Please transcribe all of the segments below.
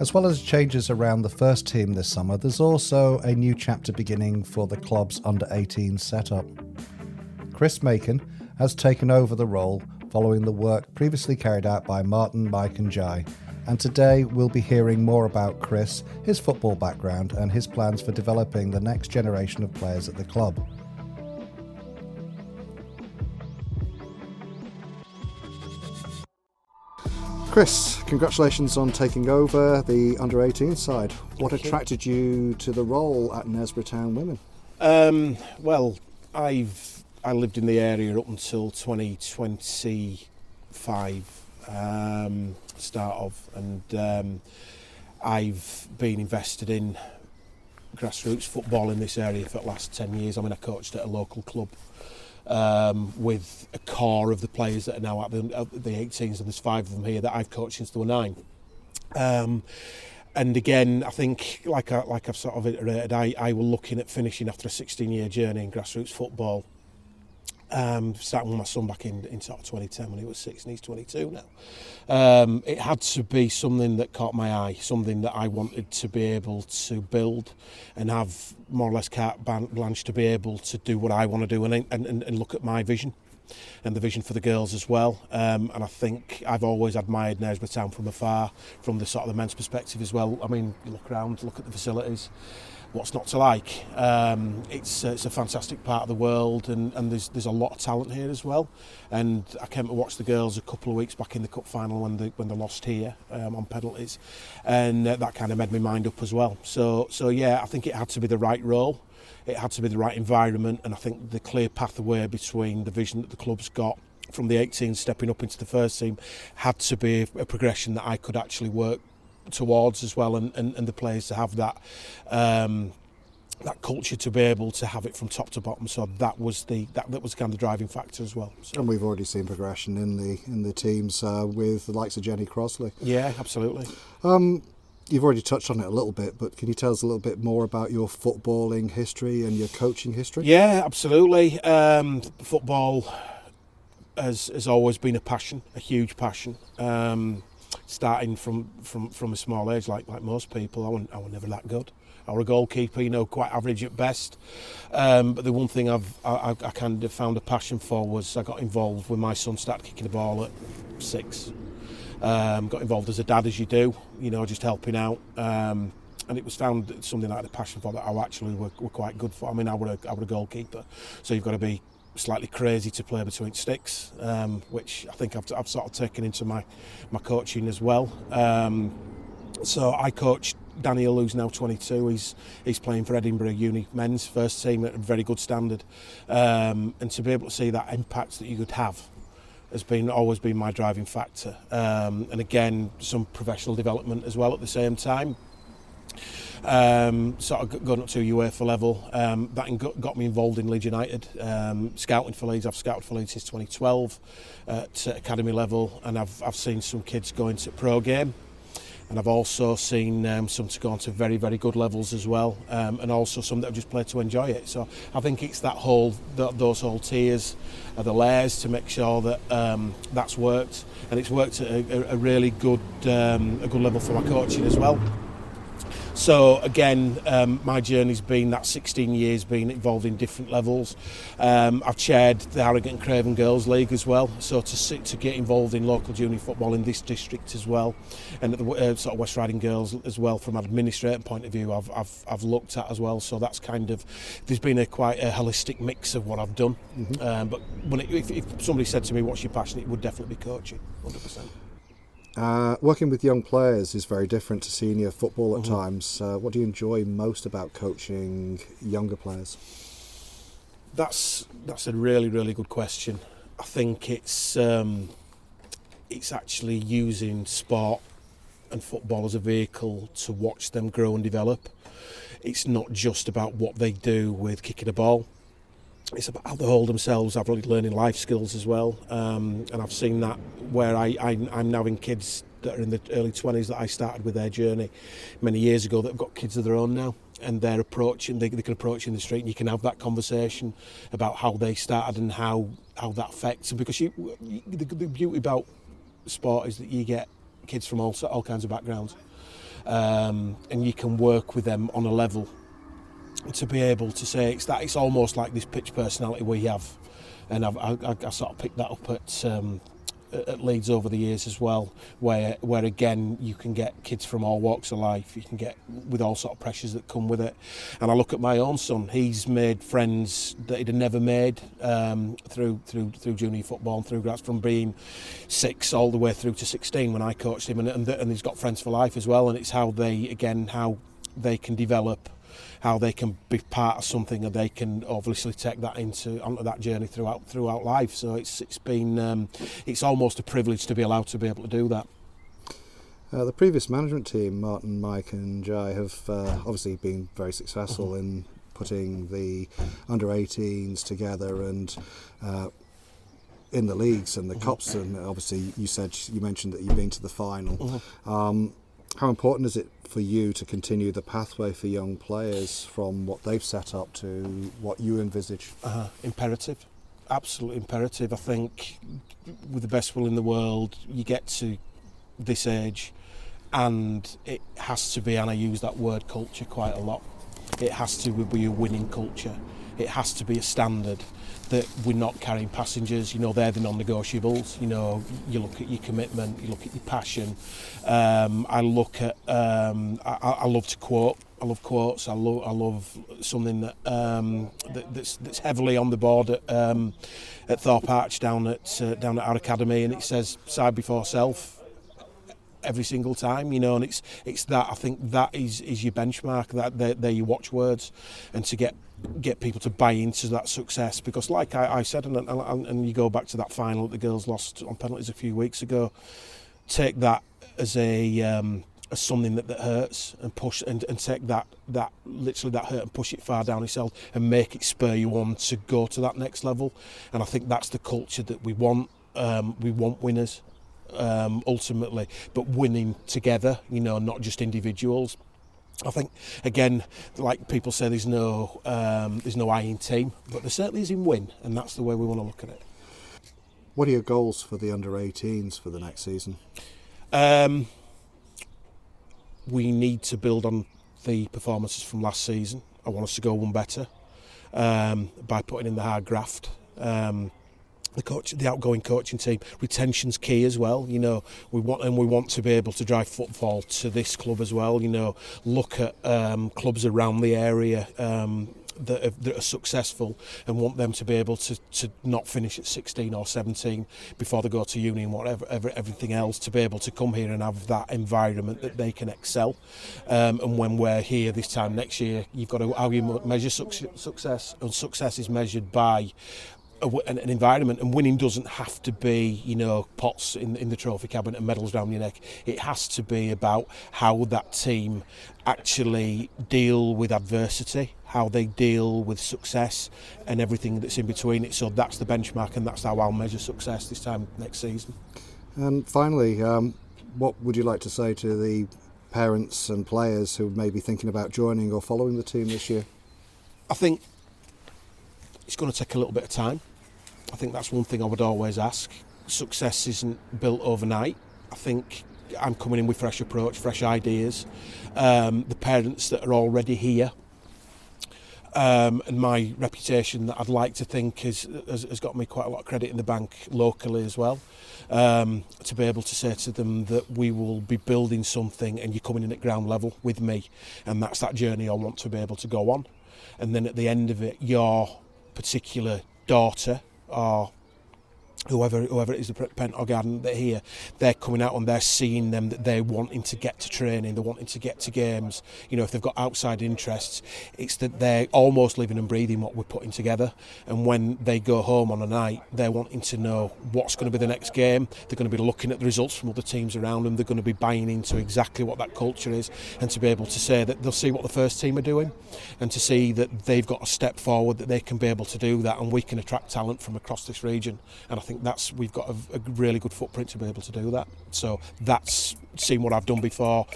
As well as changes around the first team this summer, there's also a new chapter beginning for the club's under-18 setup. Chris Makin has taken over the role following the work previously carried out by Martin, Mike and Jai, and today we'll be hearing more about Chris, his football background and his plans for developing the next generation of players at the club. Chris, congratulations on taking over the under-18 side. What attracted you to the role at Knaresborough Town Women? Well, I lived in the area up until 2025, start of, and I've been invested in grassroots football in this area for the last 10 years. I mean, I coached at a local club with a core of the players that are now at the 18s, and there's 5 of them here that I've coached since they were 9. And again, I think, like I've sort of iterated, I was looking at finishing after a 16-year journey in grassroots football. Starting with my son back in sort of 2010 when he was 6 and he's 22 now. It had to be something that caught my eye, something that I wanted to be able to build and have more or less carte blanche to be able to do what I want to do and look at my vision and the vision for the girls as well. And I think I've always admired Knaresborough Town from afar, from the sort of the men's perspective as well. I mean, you look around, look at the facilities. What's not to like? It's a fantastic part of the world, and there's a lot of talent here as well. And I came to watch the girls a couple of weeks back in the cup final when they lost here on penalties, and that kind of made my mind up as well. So yeah, I think it had to be the right role, it had to be the right environment, and I think the clear pathway between the vision that the club's got from the 18 stepping up into the first team had to be a progression that I could actually work towards as well, and the players to have that culture, to be able to have it from top to bottom. So that was kind of the driving factor as well. So. And we've already seen progression in the teams with the likes of Jenny Crossley. Yeah, absolutely. You've already touched on it a little bit, but can you tell us a little bit more about your footballing history and your coaching history? Yeah, absolutely. Football has always been a passion, a huge passion. Starting from a small age, like most people, I was never that good. I was a goalkeeper, quite average at best. But the one thing I kind of found a passion for was I got involved when my son started kicking the ball at 6. Got involved as a dad, as you do, just helping out. And it was found something I had a passion for that I actually were quite good for. I mean, I were a goalkeeper, so you've got to be slightly crazy to play between sticks, which I think I've sort of taken into my coaching as well. So I coached Daniel, who's now 22. He's playing for Edinburgh Uni men's first team at a very good standard, and to be able to see that impact that you could have has always been my driving factor. And again, some professional development as well at the same time. Sort of going up to UEFA level, that got me involved in Leeds United, scouting for Leeds. I've scouted for Leeds since 2012 at academy level, and I've seen some kids go into pro game, and I've also seen some to go on to very, very good levels as well, and also some that have just played to enjoy it. So I think it's those whole tiers of the layers to make sure that that's worked, and it's worked at a really good level for my coaching as well. So again, my journey's been that 16 years being involved in different levels. I've chaired the Harrogate and Craven Girls League as well, so to get involved in local junior football in this district as well, and at the sort of West Riding Girls as well, from an administrative point of view, I've looked at as well. So that's kind of, there's been quite a holistic mix of what I've done. Mm-hmm. But if somebody said to me, what's your passion, it would definitely be coaching, 100%. Working with young players is very different to senior football at times. What do you enjoy most about coaching younger players? That's a really, really good question. I think it's actually using sport and football as a vehicle to watch them grow and develop. It's not just about what they do with kicking a ball. It's about how they hold themselves. I've really learning life skills as well, and I've seen that where I'm now in kids that are in the early 20s that I started with their journey many years ago, that have got kids of their own now, and they can approach in the street, and you can have that conversation about how they started and how that affects them. Because the beauty about sport is that you get kids from all kinds of backgrounds. and you can work with them on a level to be able to say it's almost like this pitch personality we have, and I sort of picked that up at Leeds over the years as well, where again you can get kids from all walks of life, you can get with all sort of pressures that come with it. And I look at my own son, he's made friends that he'd have never made through junior football and through grass, from being 6 all the way through to 16 when I coached him, and he's got friends for life as well. And it's how they can develop, how they can be part of something, and they can obviously take that onto that journey throughout life. So it's been it's almost a privilege to be allowed to be able to do that. The previous management team, Martin, Mike and Jai, have obviously been very successful in putting the under-18s together and in the leagues and the cups, and obviously you mentioned that you've been to the final. How important is it for you to continue the pathway for young players from what they've set up to what you envisage? Imperative, absolutely imperative. I think with the best will in the world, you get to this age and it has to be, and I use that word culture quite a lot, it has to be a winning culture. It has to be a standard that we're not carrying passengers. They're the non-negotiables. You look at your commitment, you look at your passion. I look at. I love to quote. I love quotes. I love something that's heavily on the board at Thorpe Arch down at our academy, and it says "side before self" every single time. And it's that. I think that is your benchmark. That they're your watchwords, and to get people to buy into that success, because like I said, and you go back to that final that the girls lost on penalties a few weeks ago, take that as as something that hurts, and push and take that literally that hurt and push it far down yourself and make it spur you on to go to that next level. And I think that's the culture that we want. We want winners ultimately, but winning together, not just individuals. I think, again, like people say, there's no I in team, but there certainly is in win, and that's the way we want to look at it. What are your goals for the under-18s for the next season? We need to build on the performances from last season. I want us to go one better by putting in the hard graft. The outgoing coaching team, retention's key as well. We want to be able to drive footfall to this club as well. Look at clubs around the area that are successful, and want them to be able to not finish at 16 or 17 before they go to uni and whatever everything else, to be able to come here and have that environment that they can excel. And when we're here this time next year, you've got to how you measure success, and success is measured by an environment, and winning doesn't have to be pots in the trophy cabinet and medals around your neck. It has to be about how that team actually deal with adversity, how they deal with success and everything that's in between it. So that's the benchmark, and that's how I'll measure success this time next season. And finally, what would you like to say to the parents and players who may be thinking about joining or following the team this year? I think it's going to take a little bit of time. I think that's one thing I would always ask. Success isn't built overnight. I think I'm coming in with fresh approach, fresh ideas. The parents that are already here, and my reputation that I'd like to think has got me quite a lot of credit in the bank locally as well. To be able to say to them that we will be building something and you're coming in at ground level with me, and that's that journey I want to be able to go on. And then at the end of it, your particular daughter or whoever it is, the parent or guardian that here, they're coming out and they're seeing them, that they're wanting to get to training, they're wanting to get to games. If they've got outside interests, it's that they're almost living and breathing what we're putting together. And when they go home on a night, they're wanting to know what's going to be the next game. They're going to be looking at the results from other teams around them. They're going to be buying into exactly what that culture is, and to be able to say that they'll see what the first team are doing, and to see that they've got a step forward, that they can be able to do that, and we can attract talent from across this region. And I think we've got a really good footprint to be able to do that. So that's seen what I've done before,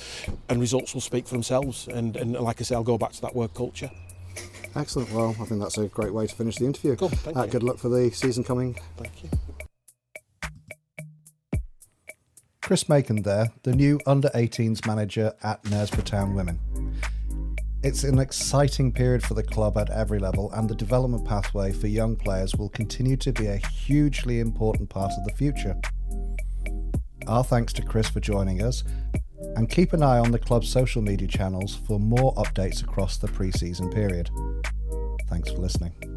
and results will speak for themselves. And like I say, I'll go back to that word culture. Excellent. Well, I think that's a great way to finish the interview. Cool. Thank you. Good luck for the season coming. Thank you. Chris Makin there, the new under-18s manager at Knaresborough Town Women. It's an exciting period for the club at every level, and the development pathway for young players will continue to be a hugely important part of the future. Our thanks to Chris for joining us, and keep an eye on the club's social media channels for more updates across the pre-season period. Thanks for listening.